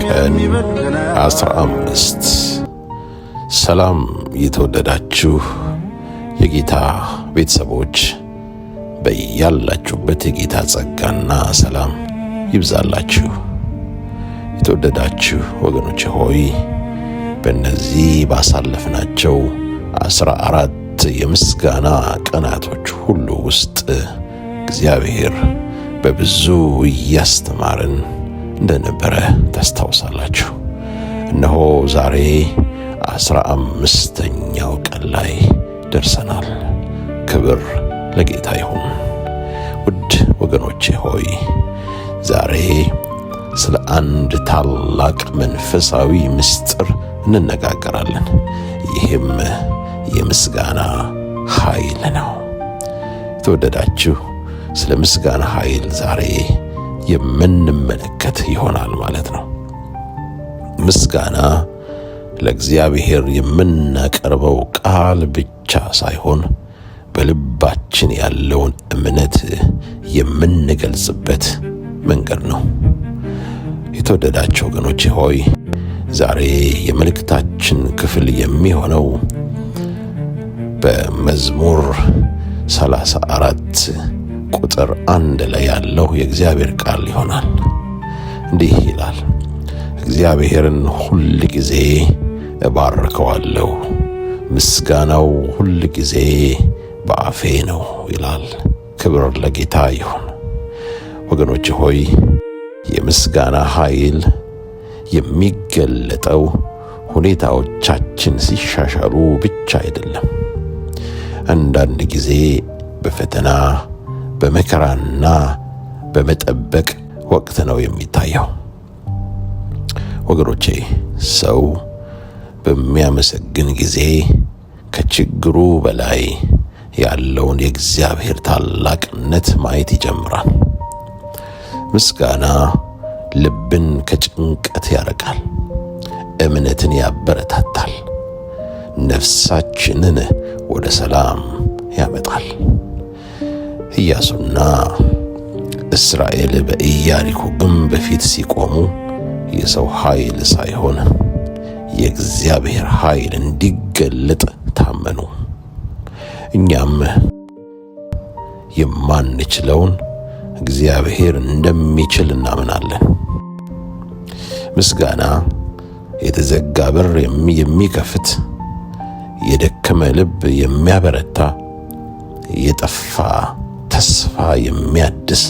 ቀን 15 ሰላም የተወደዳችሁ የጌታ ቤተሰቦች በያላችሁበት የጌታ ጸጋና ሰላም ይብዛላችሁ። የተወደዳችሁ ወገኖች ሆይ በእነዚህ ባሳለፍናቸው 14 የምስጋና ቀናቶች ሁሉ ውስጥ እግዚአብሔር በብዙ እያስተማረን እንደነበረ ታስታውሳላችሁ። እነሆ ዛሬ 15ኛው ቀን ላይ ደርሰናል። ክብር ለጌታ ይሁን። ውድ ወገኖቼ ሆይ ዛሬ ስለ አንድ ታላቅ መንፈሳዊ ምስጢር እንነጋገራለን። ይህም የምስጋና ኃይል ነው። የተወደዳችሁ ስለ ምስጋና ኃይል ዛሬ የምንመለከት ይሆናል ማለት ነው። ምስጋና ለእግዚአብሔር የምናቀርበው ቃል ብቻ ሳይሆን በልባችን ያለውን እምነት የምንገልጽበት መንገድ ነው። የተወደዳችሁ ወገኖቼ ሆይ ዛሬ የመልእክታችን ክፍል የሚሆነው በመዝሙር 34 ቁጥር 1 ላይ ያለው የእግዚአብሔር ቃል ይሆናል። እንዲህ ይላል፣ እግዚአብሔርን ሁል ጊዜ እባርከዋለሁ፣ ምስጋናው ሁል ጊዜ በአፌ ነው ይላል። ክብር ለጌታ ይሁን። ወገኖች ሆይ የምስጋና ኃይል የሚገለጠው ሁኔታዎቻችን ሲሻሻሉ ብቻ አይደለም። አንዳንድ ጊዜ በፈተና በመከራና በመጠበቅ ወቅት ነው የሚታየው። ወገኖቼ ሰው በሚያመሰግን ጊዜ ከችግሩ በላይ ያለውን የእግዚአብሔር ታላቅነት ማየት ይጀምራል። ምስጋና ልብን ከጭንቀት ያርቃል፣ እምነትን ያበረታታል፣ ነፍሳችንን ወደ ሰላም ያመጣል። ኢያሱና እስራኤል በኢያሪኮ ግንብ በፊት ሲቆሙ የሰው ኃይል ሳይሆን የእግዚአብሔር ኃይል እንዲገለጥ ታመኑ። እኛም የማንችለውን እግዚአብሔር እንደሚችል እናምናለን። ምስጋና የተዘጋ በር የሚከፍት፣ የደከመ ልብ የሚያበረታ፣ የጠፋ ተስፋ የሚያድስ